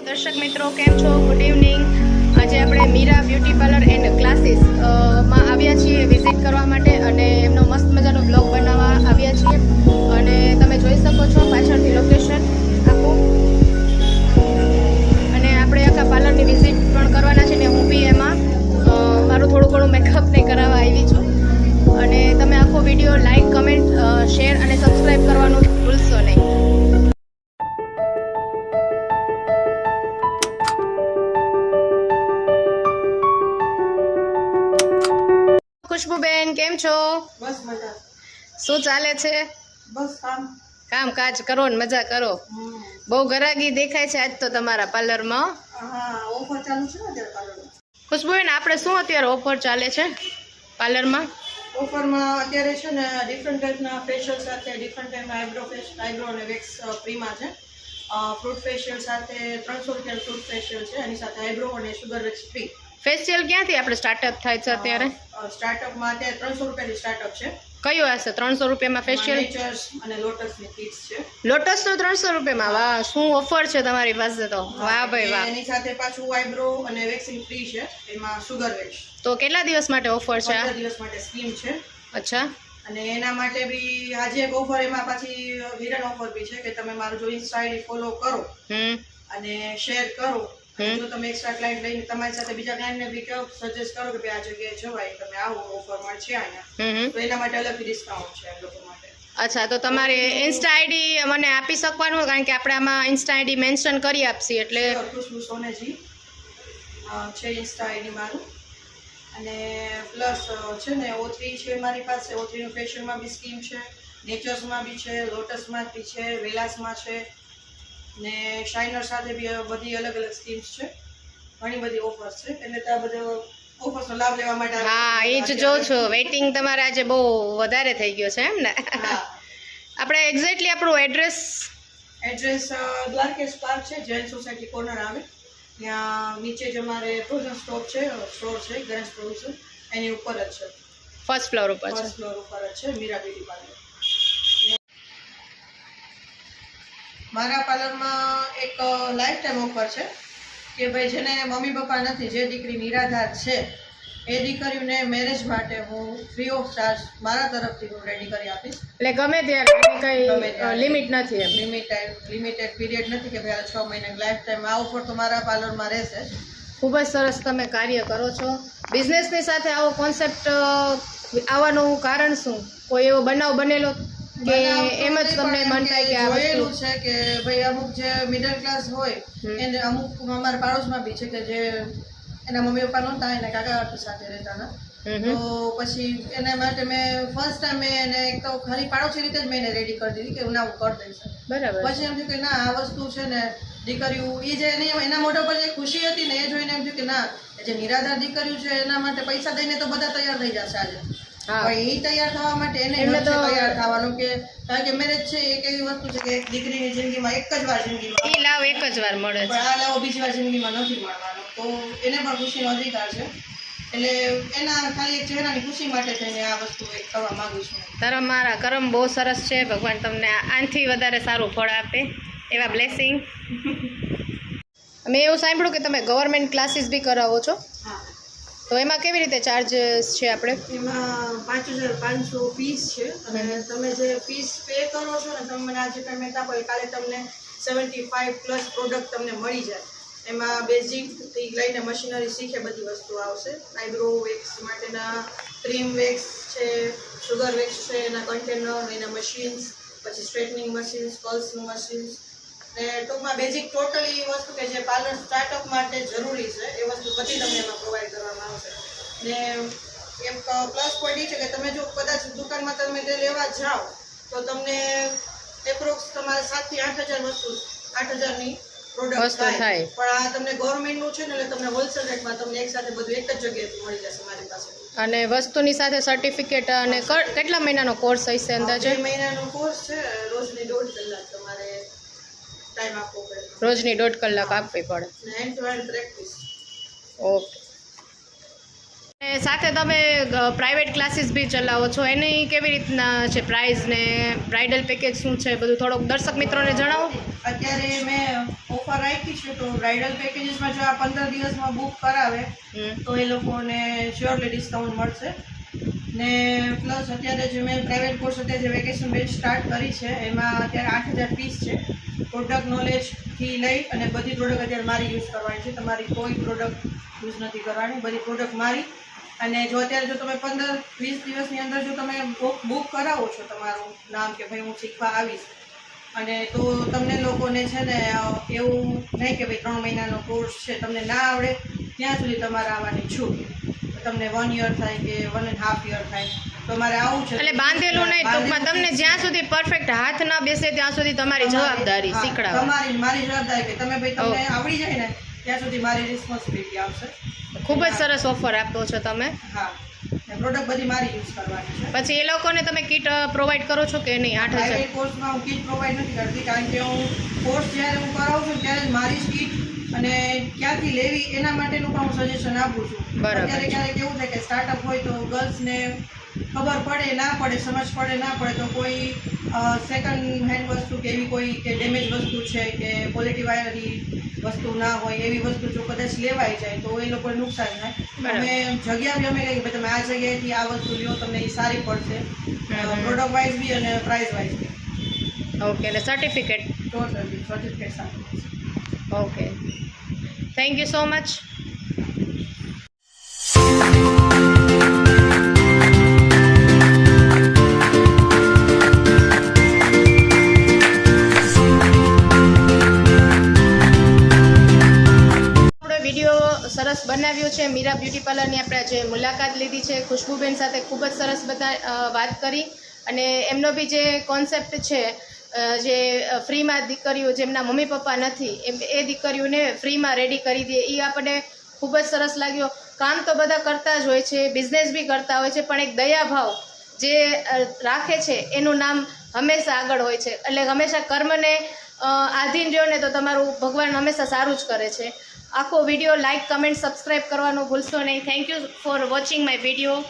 દર્શક મિત્રો કેમ છો? Good evening. આજે આપણે Meera beauty parlour and classes માં આવ્યા છીએ વિઝિટ કરવા માટે અને એમનો મસ્ત મજાનો બ્લોગ બનાવવા આવ્યા છીએ અને તમે જોઈ શકો છો પાછળથી લોકેશન આખું અને આપણે આખા પાર્લરની વિઝિટ પણ કરવાના છે ને હું બી એમાં મારું થોડું ઘણું મેકઅપ ને કરાવવા આવી છું અને તમે આખો વિડીયો લાઈક કમેન્ટ શેર અને સબસ્ક્રાઈબ કરવાનું ભૂલશો નહીં. ખુશ્બુબેન કેમ છો? બસ મજા. શું ચાલે છે? બસ કામકાજ કરો ને મજા કરો. બહુ ગરાગી દેખાય છે આજ તો તમારા પાર્લરમાં. હા, ઓફર ચાલુ છે ને અત્યારે પાર્લરમાં. ખુશ્બુબેન આપણે શું અત્યારે ઓફર ચાલે છે પાર્લરમાં? ઓફરમાં અત્યારે છે ને ડિફરન્ટ ટાઈપના ફેશિયલ સાથે ડિફરન્ટ ટાઈપના આઈબ્રો અને વેક્સ ફ્રીમાં છે. ફ્રૂટ ફેશિયલ સાથે 300 રૂપિયાનું ફ્રૂટ ફેશિયલ છે, એની સાથે આઈબ્રો અને શુગર વેક્સ ફ્રી. ફેશિયલ ક્યાંથી આપણે સ્ટાર્ટઅપ થાય છે અત્યારે? સ્ટાર્ટઅપમાં અત્યારે 300 રૂપિયાથી સ્ટાર્ટઅપ છે. કયું હશે 300 રૂપિયામાં ફેશિયલ? નેચર્સ અને લોટસની કિટ્સ છે. લોટસનો 300 રૂપિયામાં? વાહ, શું ઓફર છે તમારી પાસે તો. વાહ ભાઈ વાહ. એની સાથે પાછું આઈબ્રો અને વેક્સિંગ ફ્રી છે, એમાં શુગર વેક્સ. તો કેટલા દિવસ માટે ઓફર છે? 15 દિવસ માટે સ્કીમ છે. અચ્છા. અને એના માટે બી આજે એક ઓફર, એમાં પાછી હિડન ઓફર બી છે કે તમે મારું જો ઇન્સ્ટા આઈડી ફોલો કરો અને શેર કરો, જો તમે એક્સ્ટ્રા ક્લાયન્ટ લઈને તમારી સાથે બીજા ક્લાયન્ટને બી કહો, સજેસ્ટ કરો કે ભાઈ આ જગ્યાએ જવાય, તમે આવો ઓફર મળશે અહીંયા, તો એના માટે અલગથી ડિસ્કાઉન્ટ છે એમ લોકો માટે. અચ્છા, તો તમારી ઇન્સ્ટા આઈડી મને આપી શકવાનું? કારણ કે આપણે આમાં ઇન્સ્ટા આઈડી મેન્શન કરી આપશી એટલે. ખુશ્બુ સોનેજી છે ઇન્સ્ટા આઈડી મારું. અને પ્લસ છે ને O3 છે મારી પાસે. O3 નું ફેશિયલમાં બી સ્કીમ છે, નેચર્સમાં બી છે, લોટસમાં બી છે, વેલાસમાં છે ને શાઇનર સાથે બી બધી અલગ અલગ સ્કીમ્સ છે. ઘણી બધી ઓફર્સ છે, એટલે ત્યાં બધો ઓફર્સનો લાભ લેવા માટે. હા, એ જ જો છો. વેઇટિંગ તમારે આજે બહુ વધારે થઈ ગયો છે એમ ને? આપણે એક્ઝેક્ટલી આપણું એડ્રેસ દ્વારકેશ પાર્ક છે, જૈન સોસાયટી કોર્નર આવે ત્યાં નીચે જ અમારે પ્રોઝન સ્ટોર છે, ગણેશ પ્રોવિઝન, એની ઉપર જ છે. ફર્સ્ટ ફ્લોર ઉપર છે. ફર્સ્ટ ફ્લોર ઉપર જ છે મીરા બ્યુટી પાર્લર. મારા પાર્લરમાં એક લાઈફ ટાઈમ ઓફર છે કે ભાઈ જેને મમ્મી પપ્પા નથી, જે દીકરી નિરાધાર છે, એ દીકરીઓને મેરેજ માટે હું ફ્રી ઓફ ચાર્જ મારા તરફથી હું રેડી કરી આપીશ. એટલે ગમે ત્યારે કઈ લિમિટ નથી એમ? લિમિટેડ પીરિયડ નથી કે ભાઈ 6 મહિના, લાઈફ ટાઈમ આ ઓફર તો મારા પાર્લરમાં રહેશે. ખૂબ જ સરસ તમે કાર્ય કરો છો. બિઝનેસની સાથે આવો કોન્સેપ્ટ આવવાનું કારણ શું? કોઈ એવો બનાવ બનેલો કે એમ જ તમને મન થાય કે આ જોયેલું છે કે ભાઈ અમુક જે મિડલ ક્લાસ હોય એને અમુક અમારા પાડોશમાં બી છે કે જે એના મમ્મી પપ્પા નહોતા, એના કાકા સાથે રહેતા હતા, તો પછી એના માટે મેં ફર્સ્ટ ટાઈમ મેં એને એક તો ખાલી પાડોશી રીતે જ મેં એને રેડી કરી દીધી કે હું કરી દઈશ. બરાબર. પછી એમ થયું કે ના, આ વસ્તુ છે ને દીકરીઓ એ જે એના મોઢા પર જે ખુશી હતી ને એ જોઈને એમ થયું કે ના, જે નિરાધાર દીકરીઓ છે એના માટે પૈસા દઈને તો બધા તૈયાર થઈ જશે આજે, પણ એ તૈયાર થવા માટે એને તૈયાર થવાનું કે કારણ કે મેરેજ છે એક એવી વસ્તુ છે કે એક દીકરીની જિંદગીમાં એક જ વાર જિંદગીમાં એ લાવ એક જ વાર મળે છે, પણ આ લાવો બીજી વાર જિંદગીમાં નથી મળવાનો. તો એને પણ ખુશીનો અધિકાર છે, એટલે એના ખાલી એક ચહેરાની ખુશી માટે થઈને આ વસ્તુ એક કરવા માંગુ છું. તમારા કર્મ બહુ સરસ છે. ભગવાન તમને આનાથી વધારે સારું ફળ આપે એવા બ્લેસિંગ. મેં એવું સાંભળ્યું કે તમે ગવર્મેન્ટ ક્લાસીસ બી કરાવો છો? હા. તો એમાં કેવી રીતે ચાર્જીસ છે આપણે? એમાં 5500 ફીસ છે અને તમે જે ફીસ પે કરો છો ને, તમે મને આજે પેમેન્ટ આપો, કાલે તમને 75+ પ્રોડક્ટ તમને મળી જાય. એમાં બેઝિકથી લઈને મશીનરી શીખે બધી વસ્તુ આવશે. આઈબ્રો વેક્સ માટેના ક્રીમ વેક્સ છે, શુગર વેક્સ છે, એના કન્ટેનર, એના મશીન્સ, પછી સ્ટ્રેટનિંગ મશીન્સ, કર્લ્સનું મશીન્સ, ને ટૂંકમાં બેઝિક ટોટલી વસ્તુ કે જે પાર્લર સ્ટાર્ટઅપ માટે જરૂરી છે એ વસ્તુ બધી તમને એમાં પ્રોવાઈડ કરવામાં આવશે. ને એક પ્લસ પોઈન્ટ એ છે કે તમે જો કદાચ દુકાનમાં તમે તે લેવા જાઓ તો તમને એપ્રોક્સ તમારે 7 થી 8000 વસ્તુ 8000ની પ્રોડક્ટ થાય, પણ આ તમને ગવર્મેન્ટનું છે ને એટલે તમને હોલસેલ રેટમાં તમને એક સાથે બધું એક જ જગ્યાએથી મળી જશે મારી પાસે. અને વસ્તુની સાથે સર્ટિફિકેટ અને કેટલા મહિનાનો કોર્સ હશે અંદાજે? 2 મહિનાનો કોર્સ છે. રોજની 1.5 કલાક તમારે ટાઈમ આપવો પડે. રોજની 1.5 કલાક આપવી પડે. Hand to hand practice. Okay. અને સાથે તમે પ્રાઇવેટ ક્લાસીસ બી ચલાવો છો, એની કેવી રીતના છે પ્રાઇસ ને બ્રાઇડલ પેકેજ શું છે બધું થોડોક દર્શક મિત્રોને જણાવો. અત્યારે મેં ઓફર રાખી છે, તો બ્રાઇડલ પેકેજીસમાં જો આ 15 દિવસમાં બુક કરાવે તો એ લોકોને શ્યોરલી ડિસ્કાઉન્ટ મળશે. ને પ્લસ અત્યારે જે મેં પ્રાઇવેટ કોર્સ અત્યારે જે વેકેશન બેચ સ્ટાર્ટ કરી છે એમાં અત્યારે 8,000 ફીસ છે. પ્રોડક્ટ નોલેજથી લઈ અને બધી પ્રોડક્ટ અત્યારે મારી યુઝ કરવાની છે. તમારી કોઈ પ્રોડક્ટ યુઝ નથી કરવાની, બધી પ્રોડક્ટ મારી. અને જો અત્યારે જો તમે 15-20 દિવસની અંદર જો તમે બુક કરાવો છો તમારું નામ કે ભાઈ હું શીખવા આવીશ, અને તો તમને લોકોને છે ને એવું નહીં કે ભાઈ 3 મહિનાનો કોર્સ છે, તમને ના આવડે ત્યાં સુધી તમારે આવવાની છૂટ. તમને 1 યર થાય કે 1.5 યર થાય, તમારે આવું છે. એટલે બાંધેલું નહીં, ટૂંકમાં તમને જ્યાં સુધી પરફેક્ટ હાથ ન બેસે ત્યાં સુધી તમારી જવાબદારી શીખડાવવાની. મારી જવાબદારી કે તમે ભાઈ તમને આવડી જાય ને ત્યાં સુધી મારી રિસ્પોન્સિબિલિટી આવશે. ખૂબ જ સરસ ઓફર આપો છો તમે. હા, પ્રોડક્ટ બધી મારી યુઝ કરવાની છે. પછી એ લોકોને તમે કીટ પ્રોવાઈડ કરો છો કે નહીં? 8,000 પ્રાઇવેટ કોર્સમાં હું કીટ પ્રોવાઈડ નથી કરતી, કારણ કે હું કોર્સ જ્યારે હું કરાવું છું ત્યારે મારી જ કીટ અને ક્યાંથી લેવી એના માટેનું પણ હું સજેશન આપું છું. અત્યારે ક્યારેક એવું થાય કે સ્ટાર્ટઅપ હોય તો ગર્લ્સને ખબર પડે ના પડે, સમજ પડે ના પડે, તો કોઈ સેકન્ડ હેન્ડ વસ્તુ કે એવી કોઈ કે ડેમેજ વસ્તુ છે કે ક્વોલિટીવાળી વસ્તુ ના હોય એવી વસ્તુ જો કદાચ લેવાઈ જાય તો એ લોકોને નુકસાન થાય. અમે જગ્યા બી અમે કહીએ કે તમે આ જગ્યાએથી આ વસ્તુ લ્યો, તમને એ સારી પડશે, પ્રોડક્ટ વાઇઝ બી અને પ્રાઇસ વાઇઝ બી. ઓકે, અને સર્ટિફિકેટ? ટોટલી સર્ટિફિકેટ સાથે. Okay, thank you so much. સરસ બનાવ્યો છે. મીરા બ્યુટી પાર્લરની આપણે જે મુલાકાત લીધી છે, ખુશ્બુબેન સાથે ખૂબ જ સરસ વાત કરી. અને એમનો બી જે કોન્સેપ્ટ છે, જે ફ્રીમાં દીકરીઓ જેમના મમ્મી પપ્પા નથી એ દીકરીઓને ફ્રીમાં રેડી કરી દે, એ આપણને ખૂબ જ સરસ લાગ્યો. કામ તો બધા કરતા જ હોય છે, બિઝનેસ બી કરતા હોય છે, પણ એક દયાભાવ જે રાખે છે એનું નામ હંમેશા આગળ હોય છે. એટલે હંમેશા કર્મને આધીન રહ્યો ને તો તમારું ભગવાન હંમેશા સારું જ કરે છે. આખો વિડીયો લાઇક, કમેન્ટ, સબસ્ક્રાઈબ કરવાનું ભૂલશો નહીં. Thank you for watching my video.